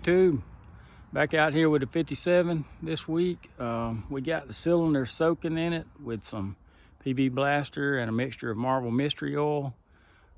YouTube? Back out here with the 57 this week. We got the cylinder soaking in it with some PB Blaster and a mixture of Marvel Mystery Oil.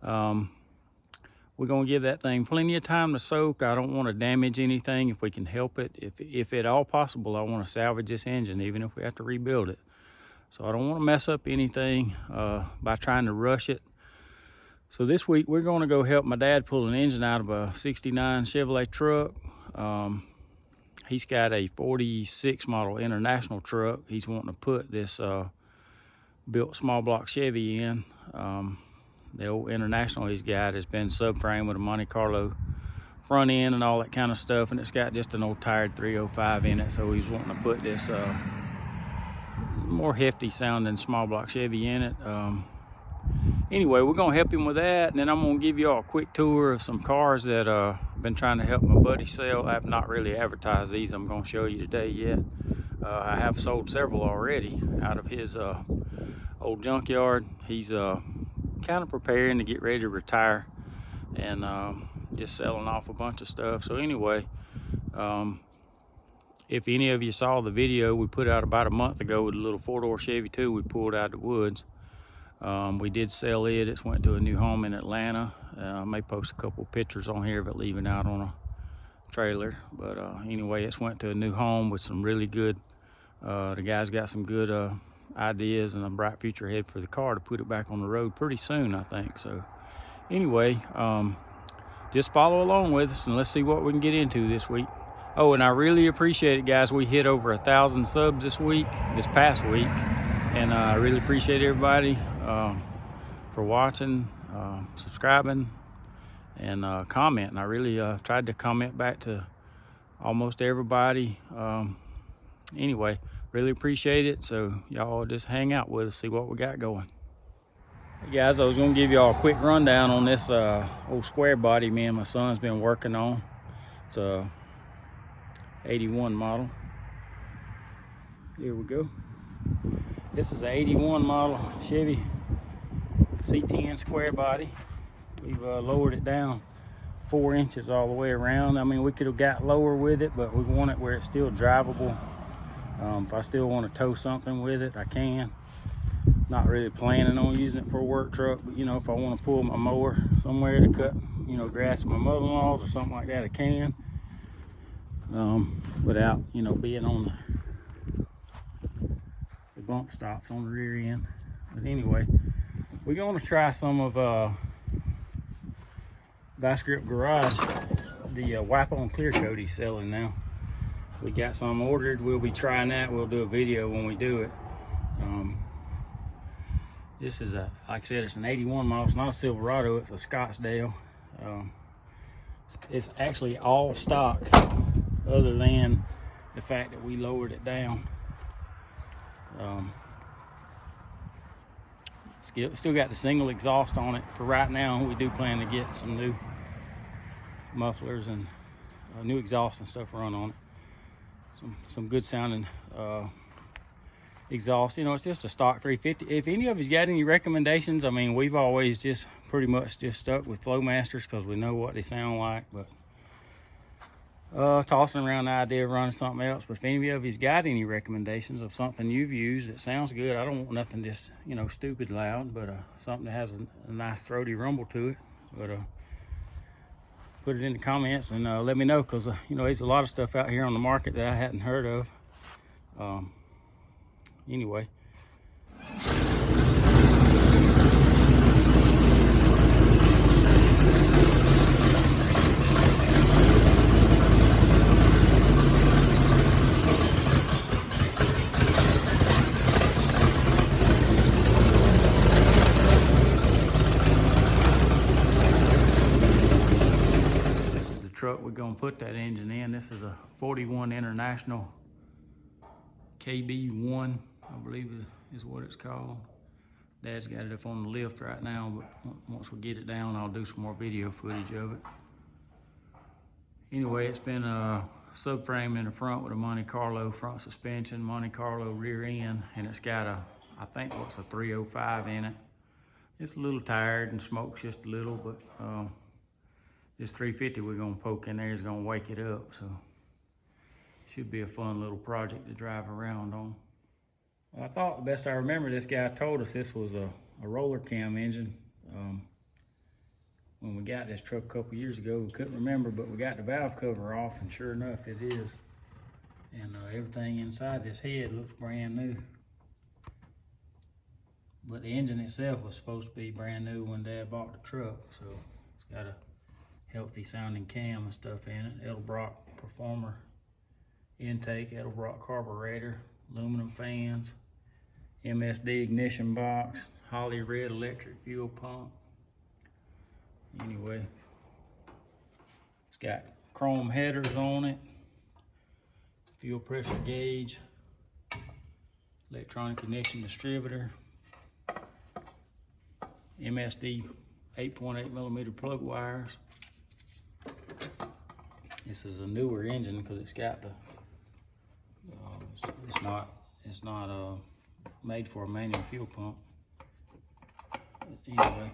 We're gonna give that thing plenty of time to soak. I don't want to damage anything if we can help it. If at all possible, I want to salvage this engine, even if we have to rebuild it. So I don't want to mess up anything by trying to rush it. So this week we're going to go help my dad pull an engine out of a 69 Chevrolet truck. He's got a 46 model International truck. He's wanting to put this built small block Chevy in. The old International he's got has been subframe with a Monte Carlo front end and all that kind of stuff, and it's got just an old tired 305 in it. So he's wanting to put this more hefty sounding small block Chevy in it. Anyway, we're gonna help him with that, and then I'm gonna give you all a quick tour of some cars that I've been trying to help my buddy sell. I've not really advertised these. I'm gonna show you today yet. I have sold several already out of his old junkyard. He's kind of preparing to get ready to retire and just selling off a bunch of stuff. So anyway, if any of you saw the video we put out about a month ago with a little 4-door Chevy 2 we pulled out of the woods, we did sell it. It's went to a new home in Atlanta. I may post a couple pictures on here of it leaving out on a trailer, but anyway, it's went to a new home with some really good, the guy's got some good ideas and a bright future ahead for the car to put it back on the road pretty soon, I think. So anyway, just follow along with us and let's see what we can get into this week. Oh, and I really appreciate it, guys. We hit over 1,000 subs this past week, and I really appreciate everybody for watching, subscribing, and commenting. I really tried to comment back to almost everybody. Anyway, really appreciate it. So y'all just hang out with us, see what we got going. Hey guys, I was gonna give y'all a quick rundown on this old square body me and my son's been working on. It's a 81 model. Here we go. This is an 81 model Chevy C10 square body. We've lowered it down 4 inches all the way around. I mean, we could have got lower with it, but we want it where it's still drivable. If I still want to tow something with it, I can. Not really planning on using it for a work truck, but you know, if I want to pull my mower somewhere to cut, you know, grass at my mother-in-law's or something like that, I can. Without, you know, being on the bump stops on the rear end. But anyway, we're going to try some of Vice Grip Garage, the wipe-on clear coat he's selling now. We got some ordered. We'll be trying that. We'll do a video when we do it. This is like I said, it's an 81 model. It's not a Silverado, it's a Scottsdale. It's actually all stock, other than the fact that we lowered it down. Still got the single exhaust on it for right now. We do plan to get some new mufflers and new exhaust and stuff run on it. Some good sounding exhaust. You know, it's just a stock 350. If any of you's got any recommendations, I mean, we've always just pretty much just stuck with Flowmasters because we know what they sound like, but tossing around the idea of running something else. But if any of you's got any recommendations of something you've used that sounds good, I don't want nothing just, you know, stupid loud, but something that has a nice throaty rumble to it. But put it in the comments and let me know, because you know, there's a lot of stuff out here on the market that I hadn't heard of. Anyway, truck we're gonna put that engine in. This is a 41 International KB1, I believe is what it's called. Dad's got it up on the lift right now, but once we get it down, I'll do some more video footage of it. Anyway, it's been subframe in the front with a Monte Carlo front suspension, Monte Carlo rear end, and it's got a, I think what's a 305 in it. It's a little tired and smokes just a little, but This 350 we're gonna poke in there is gonna wake it up, so should be a fun little project to drive around on. I thought, the best I remember, this guy told us this was a roller cam engine. When we got this truck a couple years ago, we couldn't remember, but we got the valve cover off, and sure enough, it is. And everything inside this head looks brand new. But the engine itself was supposed to be brand new when Dad bought the truck, so it's got a healthy sounding cam and stuff in it. Edelbrock Performer intake, Edelbrock carburetor, aluminum fans, MSD ignition box, Holly red electric fuel pump. Anyway, it's got chrome headers on it, fuel pressure gauge, electronic ignition distributor, MSD 8.8 millimeter plug wires. This is a newer engine because it's got the it's not made for a manual fuel pump. But anyway.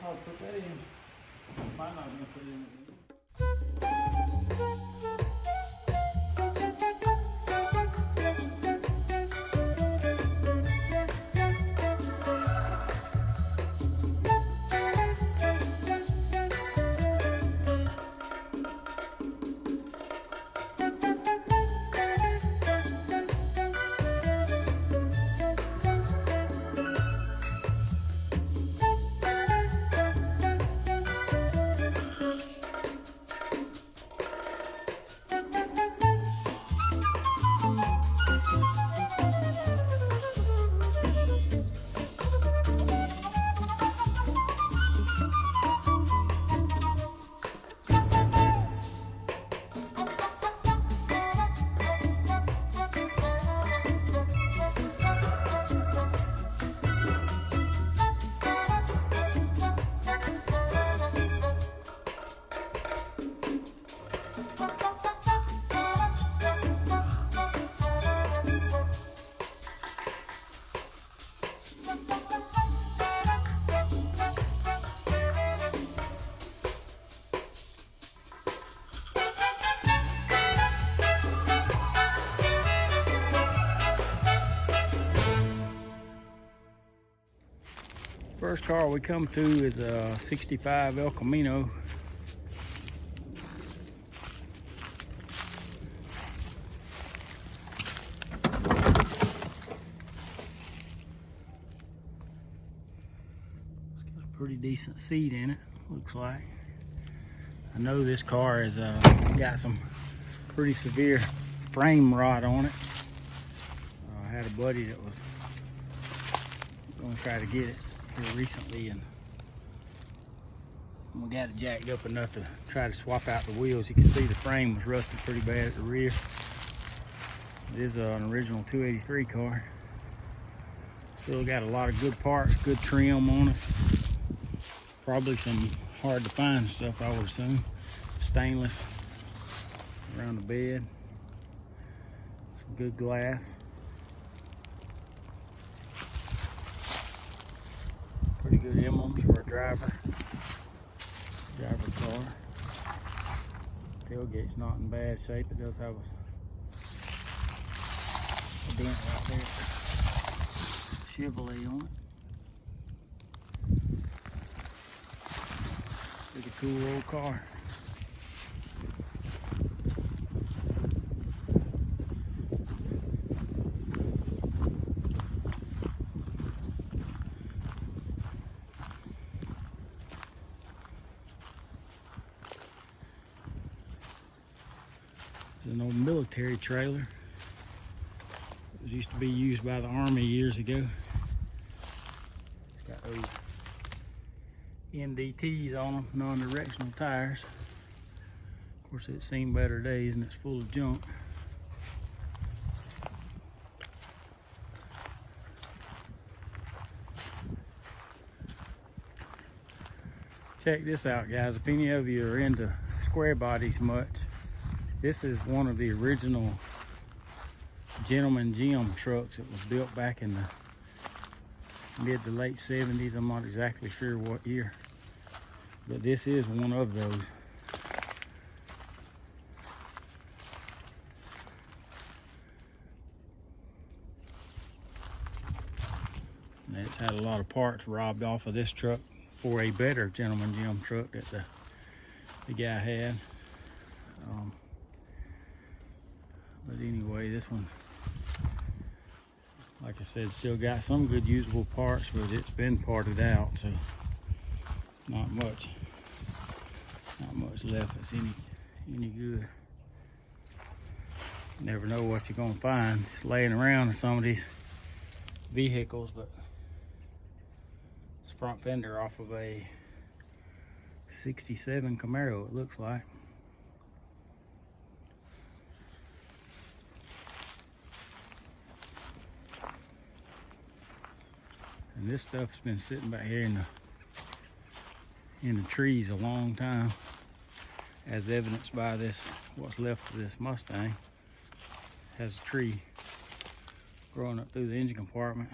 I'll put that in. Might not even put it in. First car we come to is a 65 El Camino. It's got a pretty decent seat in it, looks like. I know this car has got some pretty severe frame rot on it. I had a buddy that was going to try to get it here recently, and we got it jacked up enough to try to swap out the wheels. You can see the frame was rusted pretty bad at the rear. It is an original 283 car. Still got a lot of good parts, good trim on it. Probably some hard to find stuff, I would assume. Stainless around the bed. Some good glass. good emblems for a driver car. Tailgate's not in bad shape. It does have a dent right there. Chevrolet on it. Pretty cool old car. It's an old military trailer. It used to be used by the Army years ago. It's got those NDTs on them, non-directional tires. Of course, it's seen better days and it's full of junk. Check this out, guys. If any of you are into square bodies much, this is one of the original Gentleman Gym trucks. It was built back in the mid to late 70s. I'm not exactly sure what year, but this is one of those. And it's had a lot of parts robbed off of this truck for a better Gentleman Gym truck that the guy had. But anyway, this one, like I said, still got some good usable parts, but it's been parted out, so not much left that's any good. You never know what you're gonna find just laying around in some of these vehicles. But it's front fender off of a 67 Camaro, it looks like. And this stuff's been sitting back here in the trees a long time, as evidenced by this, what's left of this Mustang. It has a tree growing up through the engine compartment.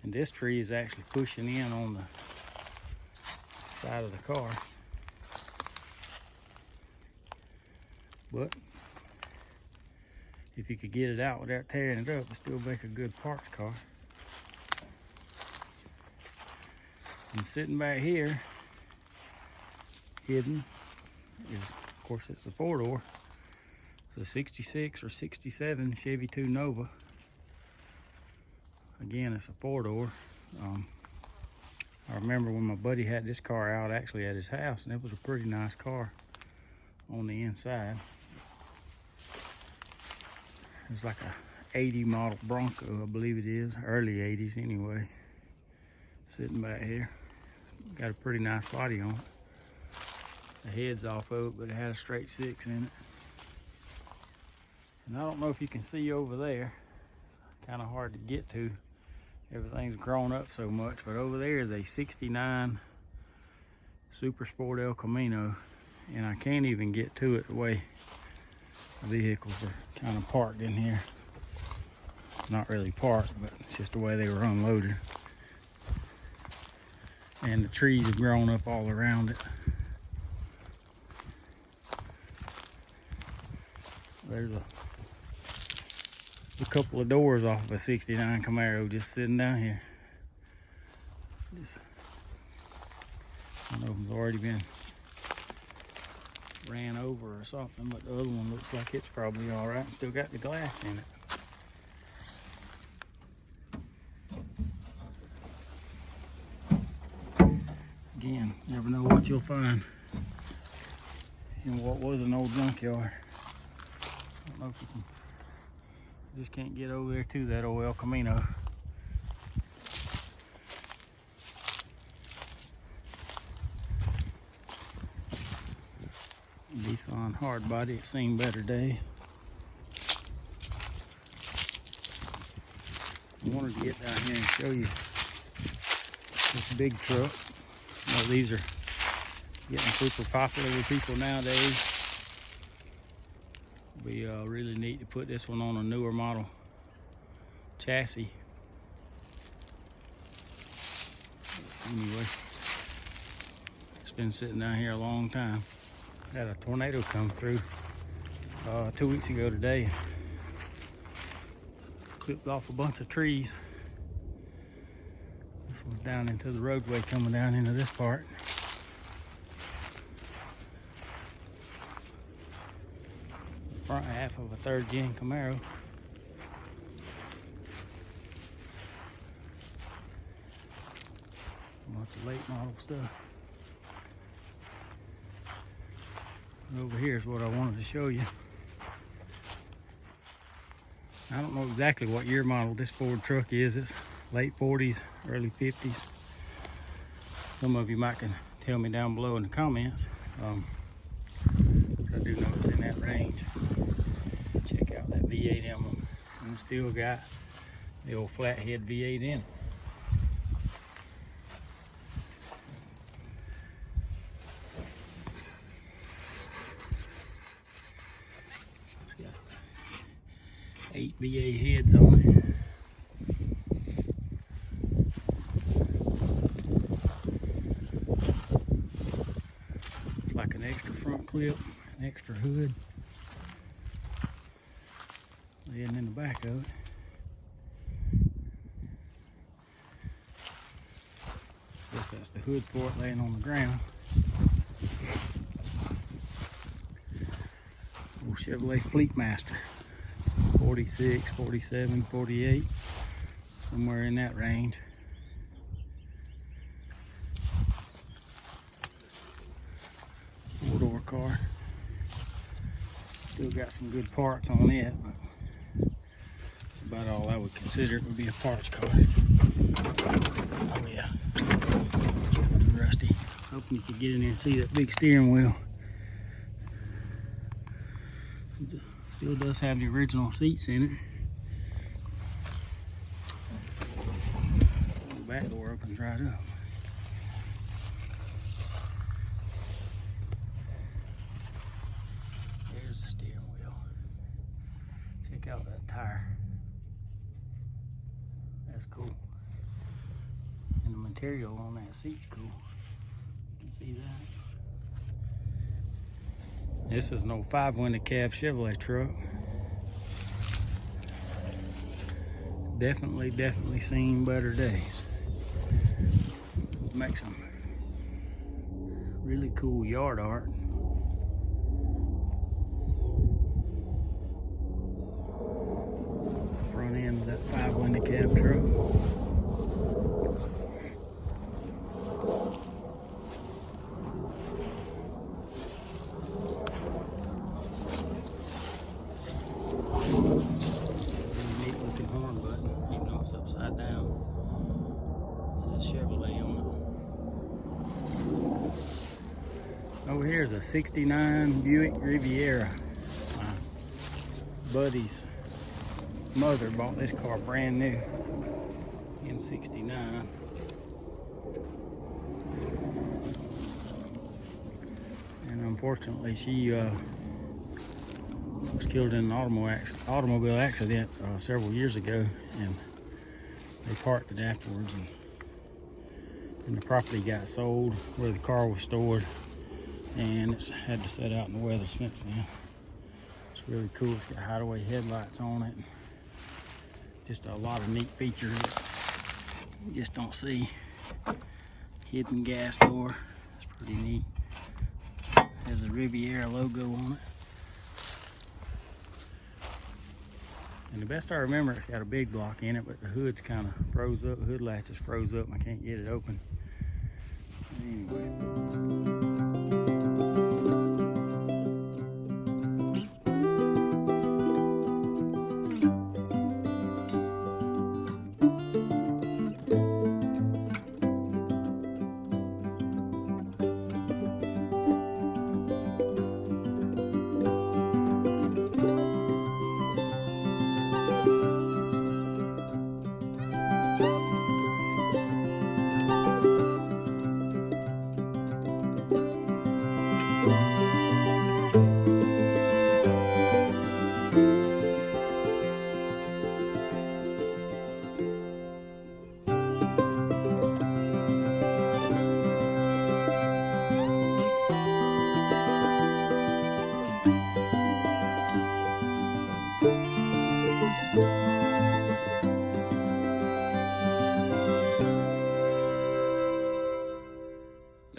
And this tree is actually pushing in on the side of the car. But if you could get it out without tearing it up, it'd still make a good parts car. And sitting back here, hidden, is, of course, it's a 4-door. It's a 66 or 67 Chevy 2 Nova. Again, it's a 4-door. I remember when my buddy had this car out actually at his house, and it was a pretty nice car on the inside. It was like a 80 model Bronco, I believe it is, early 80s anyway. Sitting back here. It's got a pretty nice body on it. The head's off of it, but it had a straight 6 in it. And I don't know if you can see over there. It's kind of hard to get to. Everything's grown up so much, but over there is a 69 Super Sport El Camino, and I can't even get to it the way the vehicles are kind of parked in here. Not really parked, but it's just the way they were unloaded. And the trees have grown up all around it. There's a couple of doors off of a 69 Camaro just sitting down here. I don't know if it's already been ran over or something, but the other one looks like it's probably all right. Still got the glass in it. Again, never know what you'll find in what was an old junkyard. I don't know if you can, just can't get over there to that old El Camino. Nissan hard body, it's seen better days. I wanted to get down here and show you this big truck. You know, these are getting super popular with people nowadays. It'll be really neat to put this one on a newer model chassis. Anyway, it's been sitting down here a long time. Had a tornado come through 2 weeks ago today. Clipped off a bunch of trees. This one's down into the roadway coming down into this part. The front half of a 3rd gen Camaro. Bunch of late model stuff. And over here is what I wanted to show you. I don't know exactly what year model this Ford truck is. It's late 40s, early 50s. Some of you might can tell me down below in the comments. I do know it's in that range. Check out that V8 emblem. And it's still got the old flathead V8 in it. It's got 8 V8 heads on it. It's like an extra front clip, an extra hood laying in the back of it. Guess that's the hood for it laying on the ground. Old Chevrolet Fleetmaster. 46, 47, 48, somewhere in that range. Four-door car. Still got some good parts on it, but that's about all I would consider it would be a parts car. Oh yeah, it's pretty rusty. I was hoping you could get in there and see that big steering wheel. Still does have the original seats in it. The back door opens right up. There's the steering wheel. Check out that tire. That's cool. And the material on that seat's cool. You can see that. This is an old 5-window cab Chevrolet truck. Definitely seen better days. Make some really cool yard art. Front end of that 5-window cab truck. Upside down. It says Chevrolet on it. Over here is a 69 Buick Riviera. My buddy's mother bought this car brand new in 69. And unfortunately she was killed in an automobile accident several years ago, and they parked it afterwards, and the property got sold where the car was stored, and it's had to sit out in the weather since then. It's really cool. It's got hideaway headlights on it. Just a lot of neat features that you just don't see. Hidden gas door. It's pretty neat. Has a Riviera logo on it. And the best I remember, it's got a big block in it, but the hood's kind of froze up. The hood latch is froze up and I can't get it open. Anyway.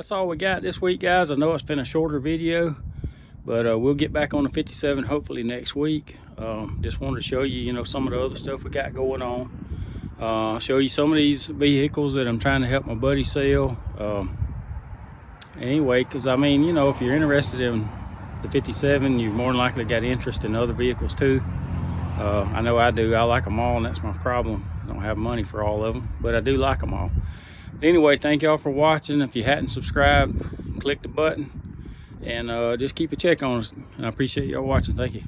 that's all we got this week, guys. I know it's been a shorter video, but we'll get back on the 57 hopefully next week. Just wanted to show you, you know, some of the other stuff we got going on. Show you some of these vehicles that I'm trying to help my buddy sell. Anyway, because I mean, you know, if you're interested in the 57, you more than likely got interest in other vehicles too. I know I do. I like them all, and that's my problem. I don't have money for all of them, but I do like them all. But anyway, thank y'all for watching. If you hadn't subscribed, click the button and just keep a check on us. And I appreciate y'all watching. Thank you.